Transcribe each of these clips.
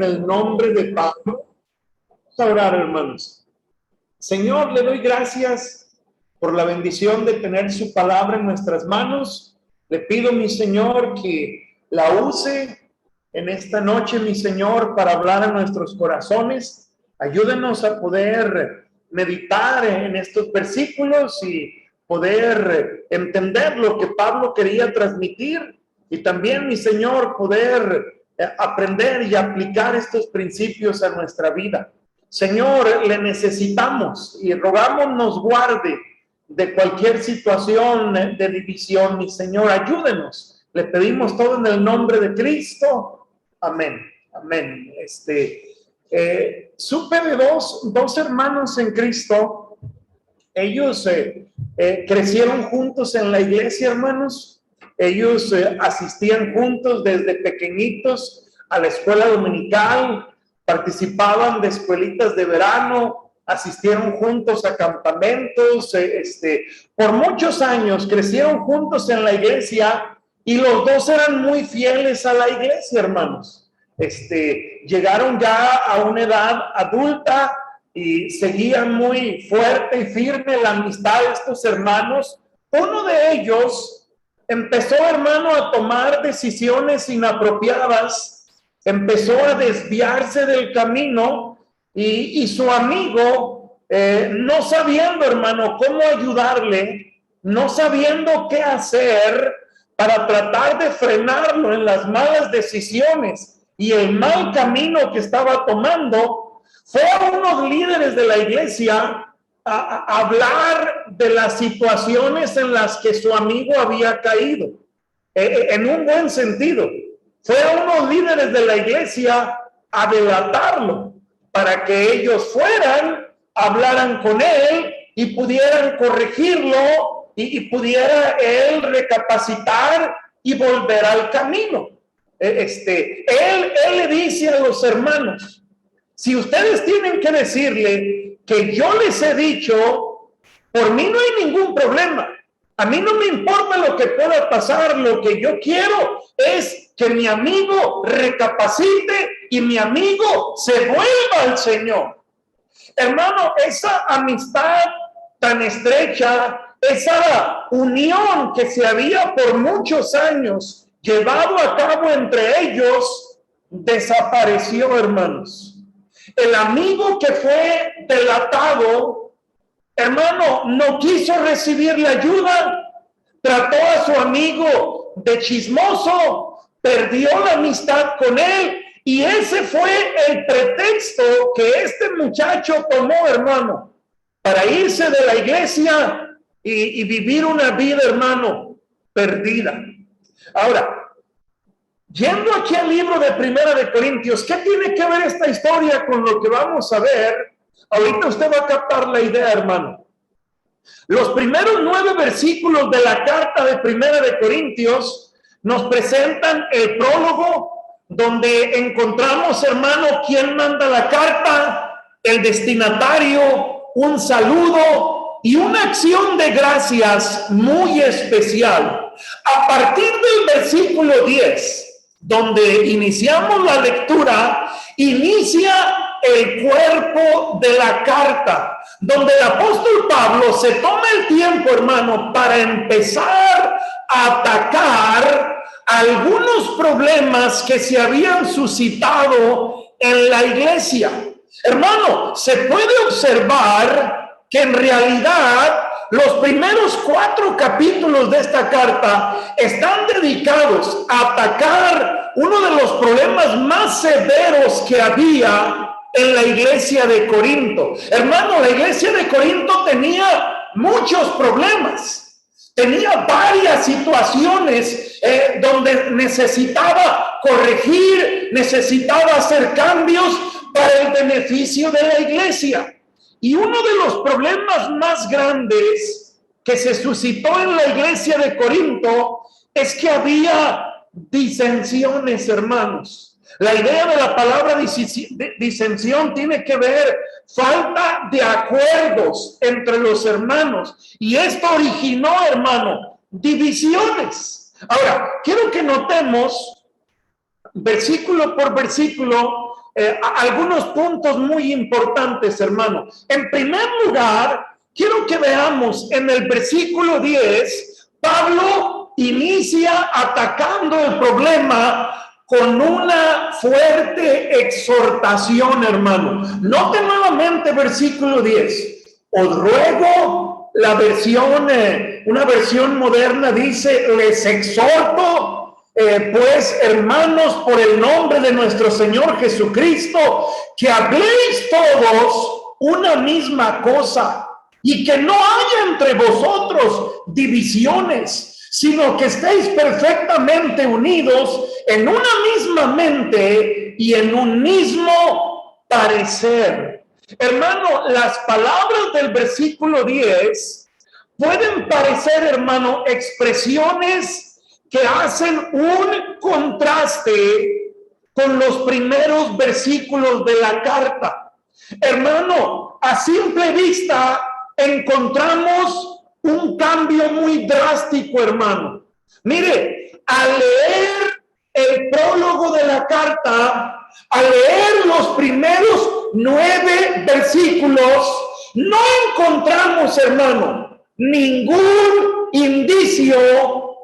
En el nombre de Pablo. Vamos a orar, hermanos. Señor, le doy gracias por la bendición de tener su palabra en nuestras manos. Le pido, mi Señor, que la use en esta noche, mi Señor, para hablar a nuestros corazones. Ayúdenos a poder meditar en estos versículos y poder entender lo que Pablo quería transmitir. Y también, mi Señor, poder aprender y aplicar estos principios a nuestra vida. Señor, le necesitamos y rogamos nos guarde de cualquier situación de división. Mi Señor, ayúdenos. Le pedimos todo en el nombre de Cristo. Amén. Amén. Supe de dos hermanos en Cristo. Ellos crecieron juntos en la iglesia, hermanos. Ellos asistían juntos desde pequeñitos a la escuela dominical, participaban de escuelitas de verano, asistieron juntos a campamentos, por muchos años crecieron juntos en la iglesia y los dos eran muy fieles a la iglesia, hermanos. Llegaron ya a una edad adulta y seguían muy fuerte y firme la amistad de estos hermanos. Uno de ellos empezó, hermano, a tomar decisiones inapropiadas, empezó a desviarse del camino y su amigo, no sabiendo, hermano, cómo ayudarle, no sabiendo qué hacer para tratar de frenarlo en las malas decisiones y el mal camino que estaba tomando, fue a unos líderes de la iglesia a hablar de las situaciones en las que su amigo había caído, en un buen sentido. Fue a unos líderes de la iglesia a delatarlo para que ellos fueran, hablaran con él y pudieran corregirlo y pudiera él recapacitar y volver al camino. Él le dice a los hermanos: si ustedes tienen que decirle que yo les he dicho, por mí no hay ningún problema. A mí no me importa lo que pueda pasar. Lo que yo quiero es que mi amigo recapacite y mi amigo se vuelva al Señor. Hermano, esa amistad tan estrecha, esa unión que se había por muchos años llevado a cabo entre ellos, desapareció, hermanos. El amigo que fue delatado, hermano, no quiso recibir la ayuda, trató a su amigo de chismoso, perdió la amistad con él, y ese fue el pretexto que este muchacho tomó, hermano, para irse de la iglesia y vivir una vida, hermano, perdida. Ahora, yendo aquí al libro de Primera de Corintios, ¿qué tiene que ver esta historia con lo que vamos a ver? Ahorita usted va a captar la idea, hermano. Los primeros 9 versículos de la carta de Primera de Corintios nos presentan el prólogo, donde encontramos, hermano, quién manda la carta, el destinatario, un saludo y una acción de gracias muy especial. A partir del versículo 10, donde iniciamos la lectura, inicia el cuerpo de la carta, donde el apóstol Pablo se toma el tiempo, hermano, para empezar a atacar algunos problemas que se habían suscitado en la iglesia. Hermano, se puede observar que en realidad los primeros 4 capítulos de esta carta están dedicados a atacar uno de los problemas más severos que había en la iglesia de Corinto. Hermano, la iglesia de Corinto tenía muchos problemas, tenía varias situaciones donde necesitaba corregir, necesitaba hacer cambios para el beneficio de la iglesia. Y uno de los problemas más grandes que se suscitó en la iglesia de Corinto es que había disensiones, hermanos. La idea de la palabra disensión tiene que ver falta de acuerdos entre los hermanos. Y esto originó, hermano, divisiones. Ahora, quiero que notemos, versículo por versículo, algunos puntos muy importantes, hermano. En primer lugar, quiero que veamos en el versículo 10, Pablo inicia atacando el problema con una fuerte exhortación, hermano. Note nuevamente versículo 10. Os ruego, la versión, una versión moderna dice, les exhorto, pues hermanos, por el nombre de nuestro Señor Jesucristo, que habléis todos una misma cosa y que no haya entre vosotros divisiones, sino que estéis perfectamente unidos en una misma mente y en un mismo parecer. Hermano, las palabras del versículo 10 pueden parecer, hermano, expresiones que hacen un contraste con los primeros versículos de la carta. Hermano, a simple vista encontramos un cambio muy drástico, hermano. Mire, al leer el prólogo de la carta, al leer los primeros 9 versículos, no encontramos, hermano, ningún indicio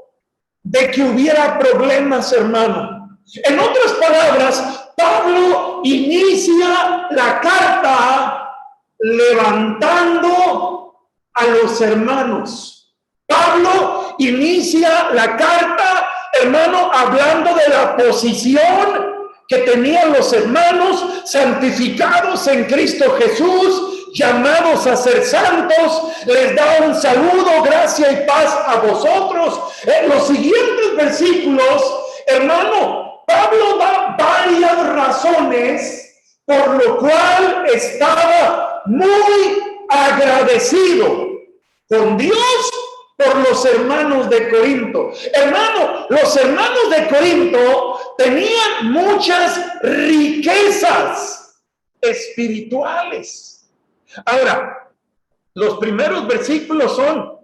de que hubiera problemas, hermano. En otras palabras, Pablo inicia la carta levantando a los hermanos. Pablo inicia la carta, hermano, hablando de la posición que tenían los hermanos santificados en Cristo Jesús, llamados a ser santos. Les da un saludo, gracia y paz a vosotros. En los siguientes versículos, hermano, Pablo da varias razones por lo cual estaba muy agradecido con Dios por los hermanos de Corinto. Hermano, los hermanos de Corinto tenían muchas riquezas espirituales. Ahora, los primeros versículos son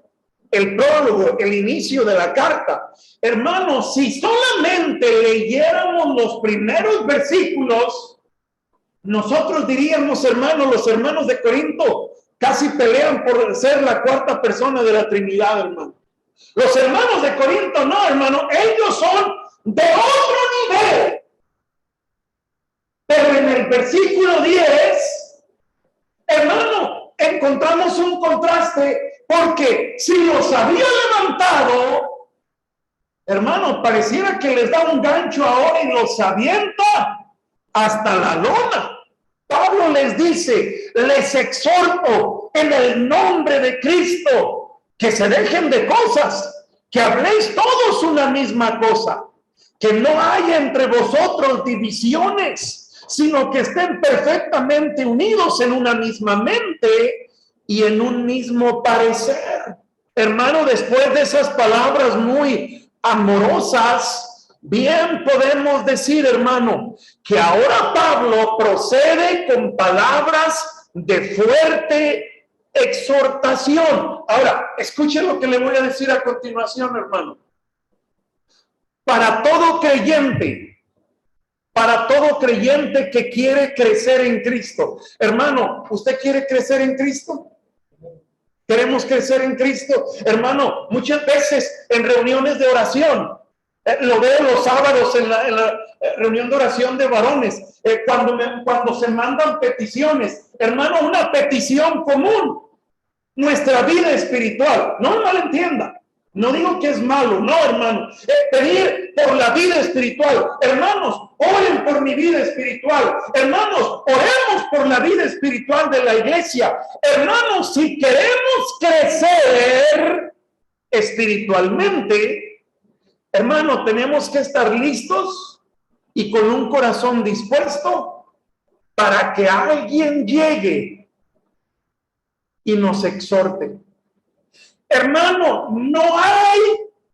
el prólogo, el inicio de la carta. Hermanos, si solamente leyéramos los primeros versículos, nosotros diríamos, hermanos, los hermanos de Corinto casi pelean por ser la cuarta persona de la Trinidad, hermano. Los hermanos de Corinto no, hermano, ellos son de otro nivel. Pero en el versículo 10, hermano, encontramos un contraste, porque si los había levantado, hermano, pareciera que les da un gancho ahora y los avienta hasta la lona. Pablo les dice, les exhorto en el nombre de Cristo, que se dejen de cosas, que habléis todos una misma cosa, que no haya entre vosotros divisiones, sino que estén perfectamente unidos en una misma mente y en un mismo parecer. Hermano, después de esas palabras muy amorosas, bien podemos decir, hermano, que ahora Pablo procede con palabras de fuerte exhortación. Ahora, escuchen lo que le voy a decir a continuación, hermano. Para todo creyente que quiere crecer en Cristo. Hermano, ¿usted quiere crecer en Cristo? ¿Queremos crecer en Cristo? Hermano, muchas veces en reuniones de oración, lo veo los sábados en la reunión de oración de varones, cuando se mandan peticiones, hermano, una petición común, nuestra vida espiritual, no me malentienda, no digo que es malo, no, hermano, pedir por la vida espiritual, hermanos, oren por mi vida espiritual, hermanos, oremos por la vida espiritual de la iglesia, hermanos, si queremos crecer espiritualmente, hermano, tenemos que estar listos y con un corazón dispuesto para que alguien llegue y nos exhorte. Hermano, no hay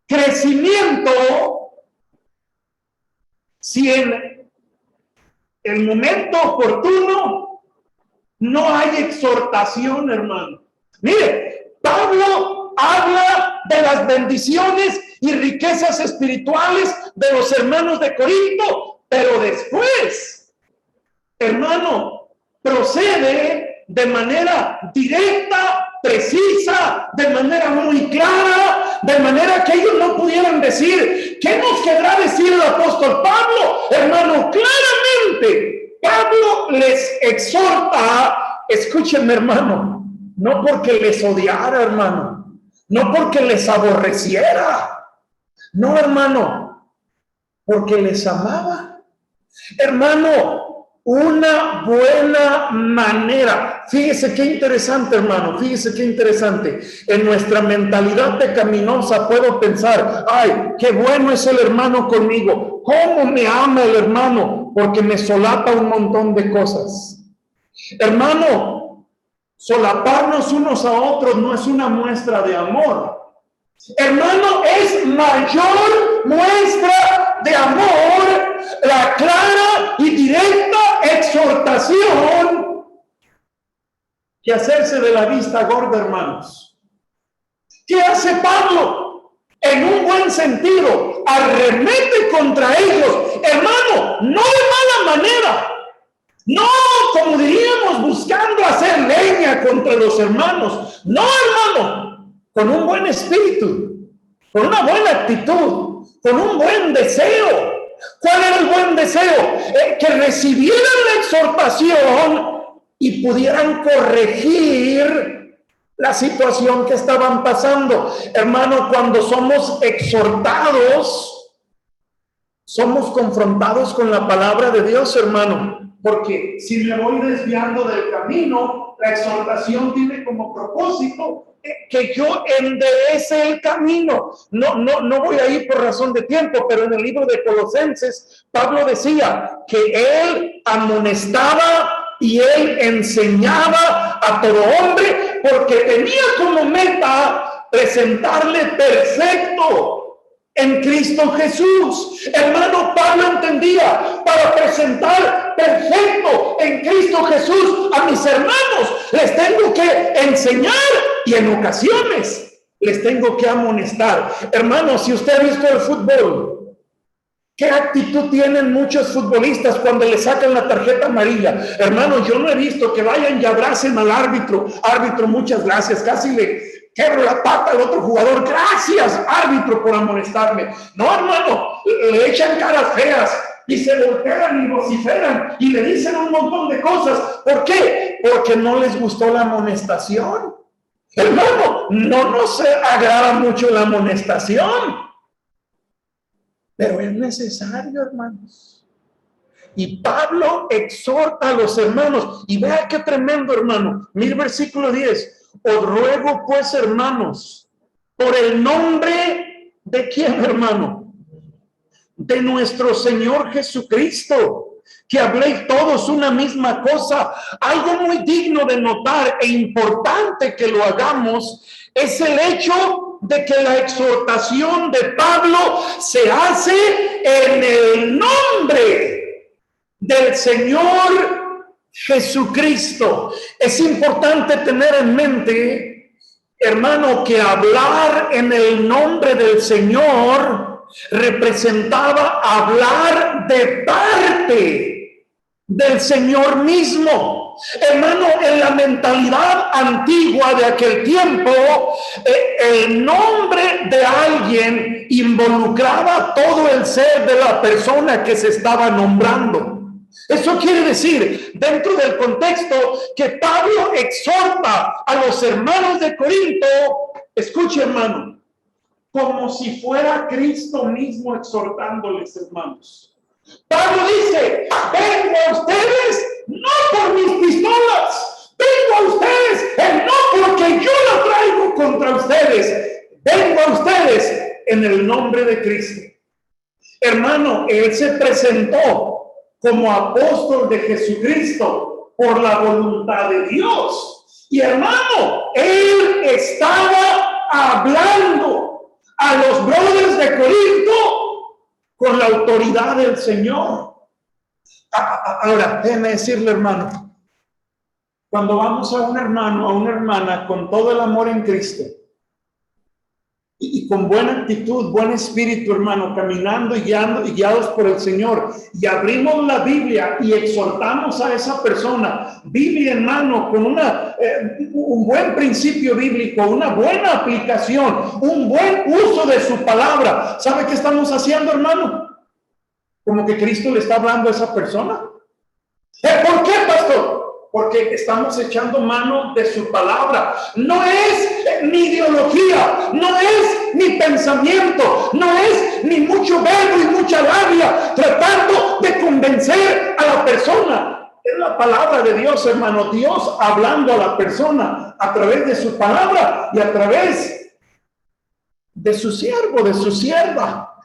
crecimiento si en el momento oportuno no hay exhortación, hermano. Mire, Pablo habla de las bendiciones y riquezas espirituales de los hermanos de Corinto, pero después hermano, procede de manera directa, precisa, de manera muy clara, de manera que ellos no pudieran decir, ¿qué nos querrá decir el apóstol Pablo? Hermano, claramente, Pablo les exhorta, escúchenme, hermano, no porque les odiara, hermano, no porque les aborreciera, no, hermano, porque les amaba. Hermano, una buena manera. Fíjese qué interesante, hermano, fíjese qué interesante. En nuestra mentalidad pecaminosa puedo pensar, ay, qué bueno es el hermano conmigo. ¿Cómo me ama el hermano? Porque me solapa un montón de cosas. Hermano, solaparnos unos a otros no es una muestra de amor. Hermano, es mayor muestra de amor la clara y directa exhortación que hacerse de la vista gorda, hermanos. ¿Qué hace Pablo? En un buen sentido, arremete contra ellos, hermano, no de mala manera, no como diríamos buscando hacer leña contra los hermanos, no, hermano, con un buen espíritu, con una buena actitud, con un buen deseo. ¿Cuál era el buen deseo? Que recibieran la exhortación y pudieran corregir la situación que estaban pasando. Hermano, cuando somos exhortados, somos confrontados con la palabra de Dios, hermano. Porque si me voy desviando del camino, la exhortación tiene como propósito que yo enderece el camino. No voy a ir por razón de tiempo, pero en el libro de Colosenses, Pablo decía que él amonestaba y él enseñaba a todo hombre porque tenía como meta presentarle perfecto en Cristo Jesús. Hermano, Pablo entendía, para presentar perfecto en Cristo Jesús a mis hermanos, les tengo que enseñar y en ocasiones les tengo que amonestar. Hermano, si usted ha visto el fútbol, ¿qué actitud tienen muchos futbolistas cuando le sacan la tarjeta amarilla? Hermano, yo no he visto que vayan y abracen al árbitro. Árbitro, muchas gracias. Casi le quebro la pata al otro jugador. Gracias, árbitro, por amonestarme. No, hermano, le echan caras feas y se voltean y vociferan y le dicen un montón de cosas. ¿Por qué? Porque no les gustó la amonestación. Hermano, no nos agrada mucho la amonestación, pero es necesario, hermanos. Y Pablo exhorta a los hermanos. Y vea qué tremendo, hermano. Mira el versículo 10. Os ruego pues, hermanos, por el nombre de quién, hermano, de nuestro Señor Jesucristo, que habléis todos una misma cosa. Algo muy digno de notar e importante que lo hagamos es el hecho de que la exhortación de Pablo se hace en el nombre del Señor Jesucristo. Es importante tener en mente, hermano, que hablar en el nombre del Señor representaba hablar de parte del Señor mismo. Hermano, en la mentalidad antigua de aquel tiempo, el nombre de alguien involucraba todo el ser de la persona que se estaba nombrando. Eso quiere decir, dentro del contexto que Pablo exhorta a los hermanos de Corinto, escuche, hermano, como si fuera Cristo mismo exhortándoles, hermanos. Pablo dice, vengo a ustedes no por mis pistolas, vengo a ustedes no porque yo lo traigo contra ustedes, vengo a ustedes en el nombre de Cristo. Hermano, él se presentó como apóstol de Jesucristo por la voluntad de Dios. Y hermano, él estaba hablando a los brothers de Corinto con la autoridad del Señor. Ahora, déjeme decirle, hermano, cuando vamos a un hermano, a una hermana con todo el amor en Cristo, y con buena actitud, buen espíritu, hermano, caminando y guiados por el Señor, y abrimos la Biblia y exhortamos a esa persona, Biblia en mano, con un buen principio bíblico, una buena aplicación, un buen uso de su palabra, ¿sabe qué estamos haciendo, hermano? Como que Cristo le está hablando a esa persona. ¿Por qué, pastor? Porque estamos echando mano de su palabra. No es mi ideología, no es mi pensamiento, no es ni mucho verbo y mucha labia tratando de convencer a la persona. Es la palabra de Dios, hermano. Dios hablando a la persona a través de su palabra y a través de su siervo, de su sierva.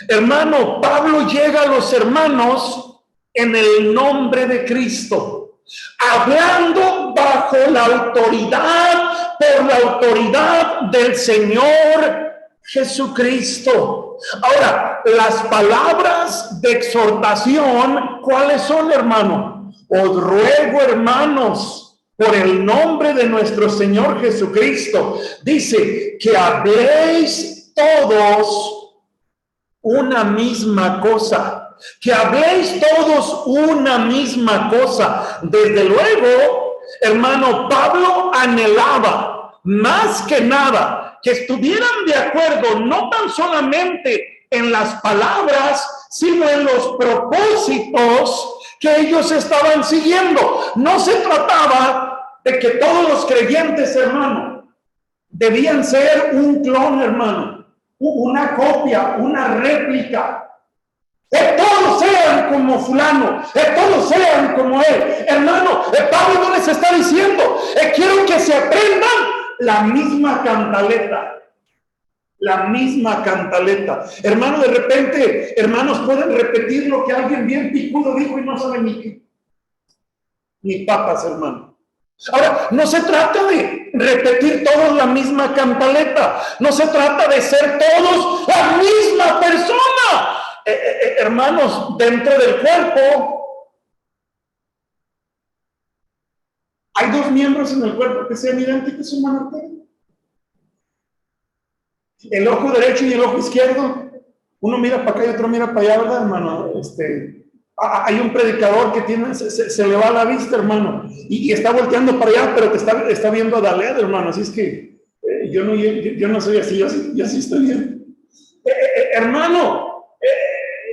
Hermano, Pablo llega a los hermanos en el nombre de Cristo, hablando bajo la autoridad, por la autoridad del Señor Jesucristo. Ahora, las palabras de exhortación, ¿cuáles son, hermano? Os ruego, hermanos, por el nombre de nuestro Señor Jesucristo, dice que habléis todos una misma cosa, que habléis todos una misma cosa. Desde luego, hermano, Pablo anhelaba más que nada que estuvieran de acuerdo no tan solamente en las palabras, sino en los propósitos que ellos estaban siguiendo. No se trataba de que todos los creyentes, hermano, debían ser un clon, hermano, una copia, una réplica. Que todos sean como fulano, que todos sean como él. Hermano, Pablo no les está diciendo, quiero que se aprendan la misma cantaleta. La misma cantaleta. Hermano, de repente, hermanos, pueden repetir lo que alguien bien picudo dijo y no saben ni qué. Ni papas, hermano. Ahora, no se trata de repetir todos la misma cantaleta, no se trata de ser todos la misma persona. Hermanos, dentro del cuerpo hay dos miembros en el cuerpo que sean idénticos, hermano. El ojo derecho y el ojo izquierdo, uno mira para acá y otro mira para allá, ¿verdad, hermano? Hay un predicador que se le va la vista, hermano, y está volteando para allá, pero te está viendo a Daled, hermano. Así es que yo no soy así, yo sí estoy bien. Hermano,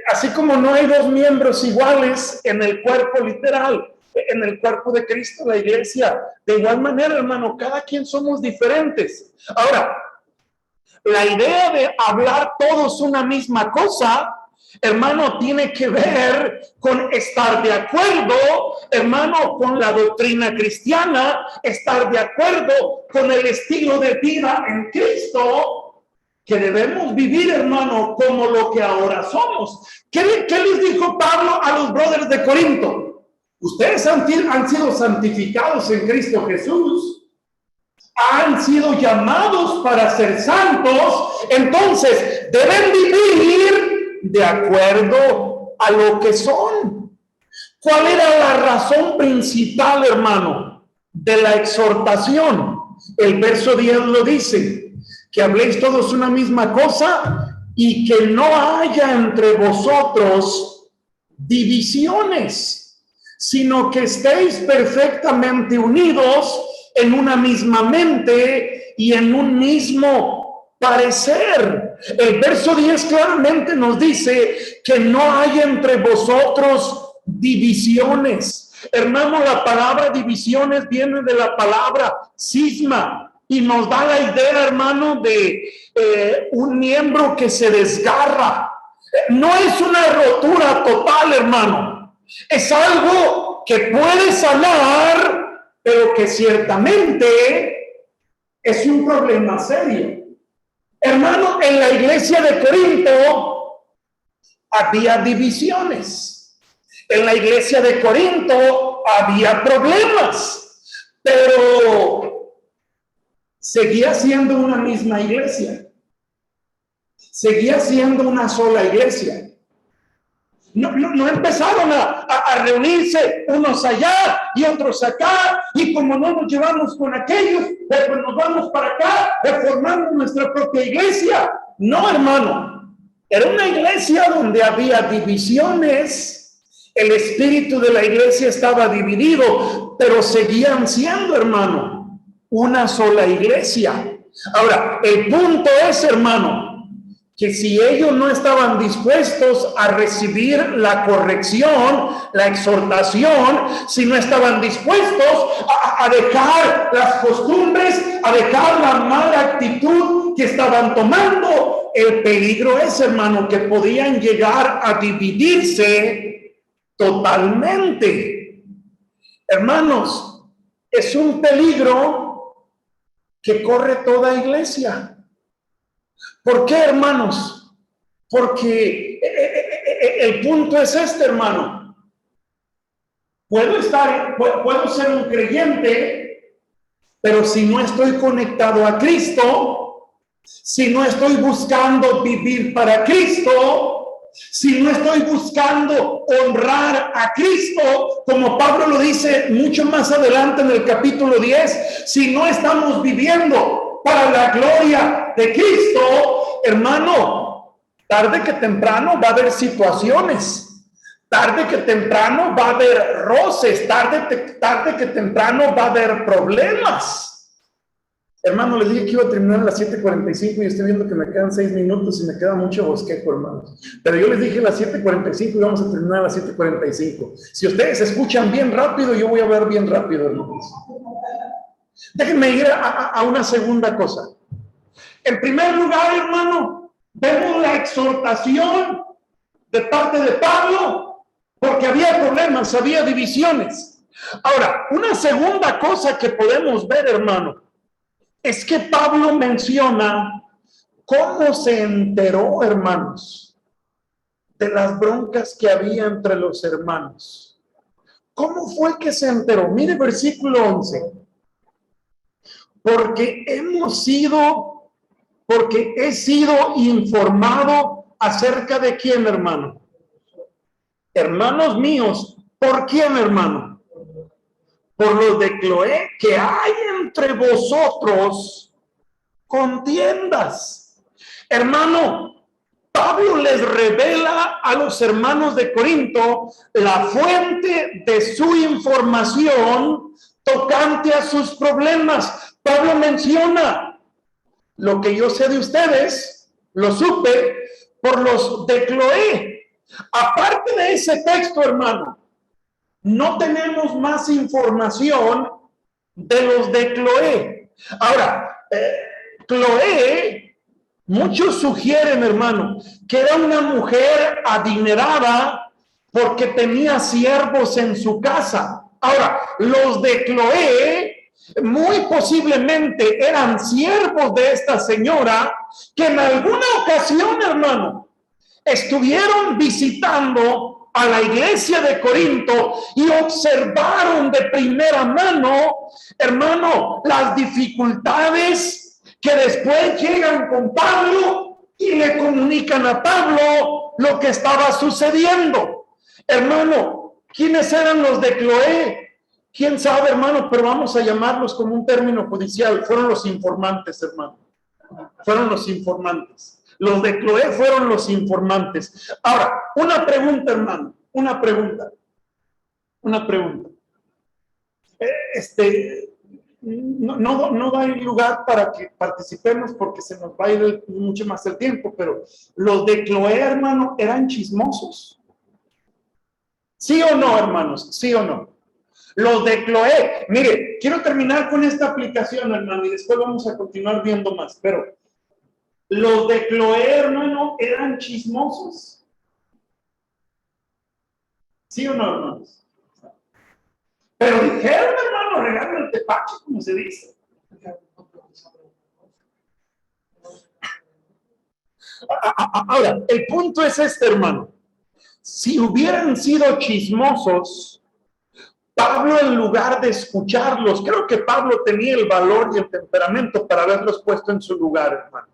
así como no hay dos miembros iguales en el cuerpo literal, en el cuerpo de Cristo, la iglesia, de igual manera, hermano, cada quien somos diferentes. Ahora, la idea de hablar todos una misma cosa, hermano, tiene que ver con estar de acuerdo, hermano, con la doctrina cristiana, estar de acuerdo con el estilo de vida en Cristo que debemos vivir, hermano, como lo que ahora somos. ¿Qué les dijo Pablo a los brothers de Corinto? Ustedes han sido santificados en Cristo Jesús, han sido llamados para ser santos, entonces deben vivir de acuerdo a lo que son. ¿Cuál era la razón principal, hermano, de la exhortación? El verso 10 lo dice, que habléis todos una misma cosa y que no haya entre vosotros divisiones, sino que estéis perfectamente unidos en una misma mente y en un mismo parecer. El verso 10 claramente nos dice que no hay entre vosotros divisiones. Hermano, la palabra divisiones viene de la palabra cisma y nos da la idea, hermano, de un miembro que se desgarra. No es una rotura total, hermano. Es algo que puede sanar, pero que ciertamente es un problema serio. Hermano, en la iglesia de Corinto había divisiones. En la iglesia de Corinto había problemas, pero seguía siendo una misma iglesia. Seguía siendo una sola iglesia. No empezaron a reunirse unos allá y otros acá, y como no nos llevamos con aquellos, pues nos vamos para acá, formamos nuestra propia iglesia. No, hermano, era una iglesia donde había divisiones, el espíritu de la iglesia estaba dividido, pero seguían siendo, hermano, una sola iglesia. Ahora, el punto es, hermano, que si ellos no estaban dispuestos a recibir la corrección, la exhortación, si no estaban dispuestos a dejar las costumbres, a dejar la mala actitud que estaban tomando, el peligro es, hermano, que podían llegar a dividirse totalmente. Hermanos, es un peligro que corre toda iglesia. ¿Por qué, hermanos? Porque el punto es este, hermano. Puedo ser un creyente, pero si no estoy conectado a Cristo, si no estoy buscando vivir para Cristo, si no estoy buscando honrar a Cristo, como Pablo lo dice mucho más adelante en el capítulo 10, si no estamos viviendo para la gloria de Cristo, hermano, tarde que temprano va a haber situaciones, tarde que temprano va a haber roces, tarde que temprano va a haber problemas. Hermano, les dije que iba a terminar a las 7:45 y estoy viendo que me quedan 6 minutos y me queda mucho bosquejo, hermanos. Pero yo les dije a las 7:45 y vamos a terminar a las 7:45. Si ustedes escuchan bien rápido, yo voy a ver bien rápido, hermanos. Déjenme ir a una segunda cosa. En primer lugar, hermano, vemos la exhortación de parte de Pablo, porque había problemas, había divisiones. Ahora, una segunda cosa que podemos ver, hermano, es que Pablo menciona cómo se enteró, hermanos, de las broncas que había entre los hermanos. ¿Cómo fue que se enteró? Mire versículo 11. Porque he sido informado acerca de quién, hermano. Hermanos míos, ¿por quién, hermano? Por los de Cloé, que hay entre vosotros contiendas. Hermano, Pablo les revela a los hermanos de Corinto la fuente de su información tocante a sus problemas. Pablo menciona: lo que yo sé de ustedes, lo supe por los de Cloé. Aparte de ese texto, hermano, no tenemos más información de los de Cloé. Ahora, Cloé, muchos sugieren, hermano, que era una mujer adinerada porque tenía siervos en su casa. Ahora, los de Cloé muy posiblemente eran siervos de esta señora que en alguna ocasión, hermano, estuvieron visitando a la iglesia de Corinto y observaron de primera mano, hermano, las dificultades que después llegan con Pablo y le comunican a Pablo lo que estaba sucediendo. Hermano, ¿quiénes eran los de Cloé? ¿Quién sabe, hermano? Pero vamos a llamarlos como un término judicial. Fueron los informantes, hermano. Fueron los informantes. Los de Cloé fueron los informantes. Ahora, una pregunta, hermano. Una pregunta. No da lugar para que participemos porque se nos va a ir mucho más el tiempo, pero los de Cloé, hermano, eran chismosos. ¿Sí o no, hermanos? ¿Sí o no? Los de Cloé, mire, quiero terminar con esta aplicación, hermano, y después vamos a continuar viendo más, pero los de Cloé, hermano, eran chismosos. ¿Sí o no, hermanos? Pero dijeron, hermano, regalo el tepache, como se dice. Ahora, el punto es este, hermano. Si hubieran sido chismosos, Pablo, en lugar de escucharlos, creo que Pablo tenía el valor y el temperamento para haberlos puesto en su lugar, hermano.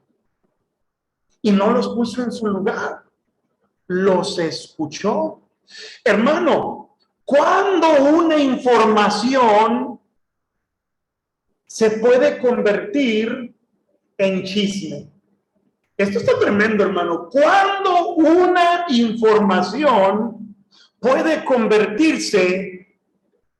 Y no los puso en su lugar. los escuchó. Hermano, cuando una información se puede convertir en chisme. Esto está tremendo, hermano. Cuando una información puede convertirse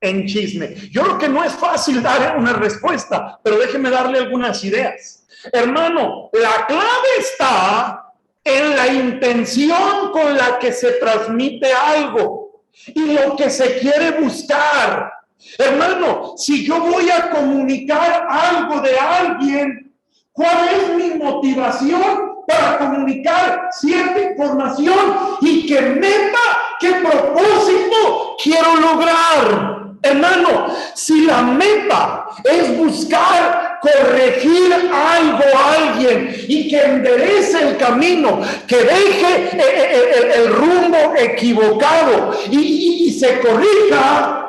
en chisme. Yo creo que no es fácil dar una respuesta, pero déjeme darle algunas ideas. Hermano, la clave está en la intención con la que se transmite algo y lo que se quiere buscar. Hermano, si yo voy a comunicar algo de alguien, ¿cuál es mi motivación para comunicar cierta información y que meta qué propósito quiero lograr? Hermano, si la meta es buscar corregir algo a alguien y que enderece el camino, que deje el rumbo equivocado y se corrija,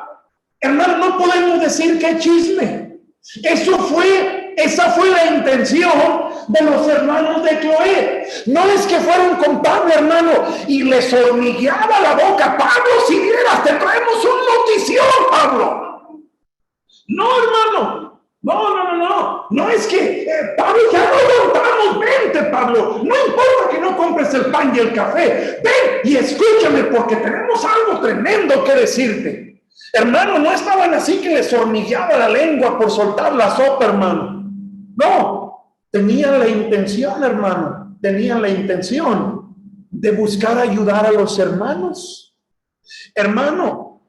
hermano, no podemos decir que es chisme. Esa fue la intención de los hermanos de Cloé. No es que fueron con Pablo, hermano, y les hormigueaba la boca. Pablo, si vieras, te traemos una notición, Pablo. No, hermano. No. No es que, Pablo, ya no contamos. Vente, Pablo. No importa que no compres el pan y el café. Ven y escúchame porque tenemos algo tremendo que decirte. Hermano, no estaban así que les hormigueaba la lengua por soltar la sopa, hermano. No, tenían la intención, hermano, tenían la intención de buscar ayudar a los hermanos. Hermano,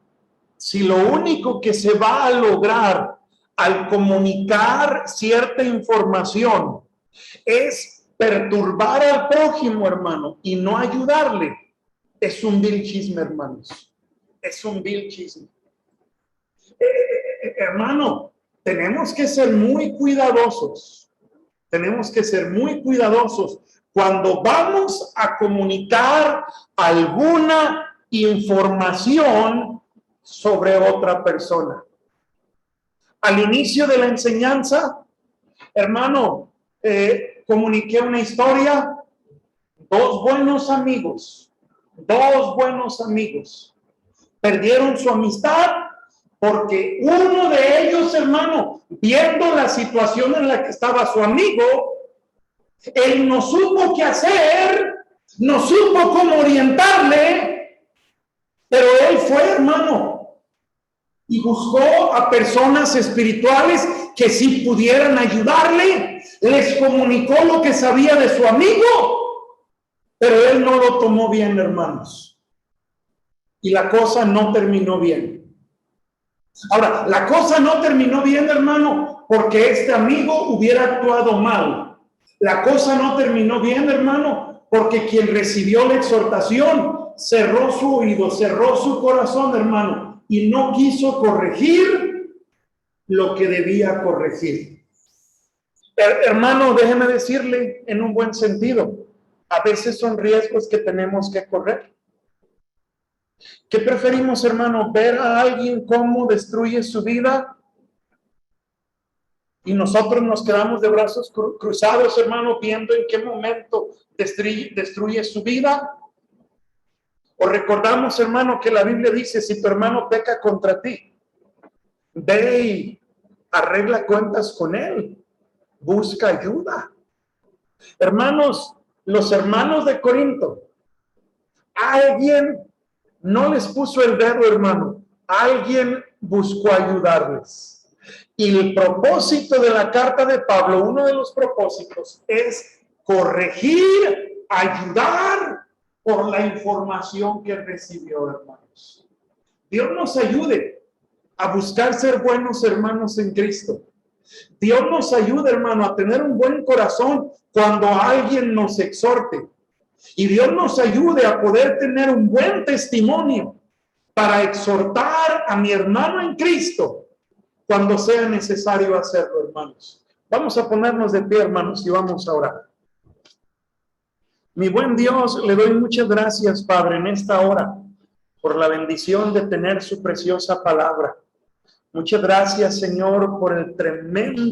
si lo único que se va a lograr al comunicar cierta información es perturbar al prójimo, hermano, y no ayudarle, es un vil chisme, hermanos. Es un vil chisme. Hermano, tenemos que ser muy cuidadosos. Tenemos que ser muy cuidadosos cuando vamos a comunicar alguna información sobre otra persona. Al inicio de la enseñanza, hermano, comuniqué una historia. Dos buenos amigos perdieron su amistad porque uno de ellos, hermano, viendo la situación en la que estaba su amigo, él no supo qué hacer, no supo cómo orientarle, pero él fue, hermano, y buscó a personas espirituales que sí pudieran ayudarle, les comunicó lo que sabía de su amigo, pero él no lo tomó bien, hermanos, y la cosa no terminó bien. Ahora, la cosa no terminó bien, hermano, porque este amigo hubiera actuado mal. La cosa no terminó bien, hermano, porque quien recibió la exhortación cerró su oído, cerró su corazón, hermano, y no quiso corregir lo que debía corregir. Hermano, déjeme decirle en un buen sentido, a veces son riesgos que tenemos que correr. ¿Qué preferimos, hermano? ¿Ver a alguien cómo destruye su vida? Y nosotros nos quedamos de brazos cruzados, hermano, viendo en qué momento destruye su vida. O recordamos, hermano, que la Biblia dice, si tu hermano peca contra ti, ve y arregla cuentas con él. Busca ayuda. Hermanos, los hermanos de Corinto, alguien no les puso el dedo, hermano. Alguien buscó ayudarles. Y el propósito de la carta de Pablo, uno de los propósitos, es corregir, ayudar por la información que recibió, hermanos. Dios nos ayude a buscar ser buenos hermanos en Cristo. Dios nos ayude, hermano, a tener un buen corazón cuando alguien nos exhorte. Y Dios nos ayude a poder tener un buen testimonio para exhortar a mi hermano en Cristo cuando sea necesario hacerlo, hermanos. Vamos a ponernos de pie, hermanos, y vamos a orar. Mi buen Dios, le doy muchas gracias, Padre, en esta hora, por la bendición de tener su preciosa palabra. Muchas gracias, Señor, por el tremendo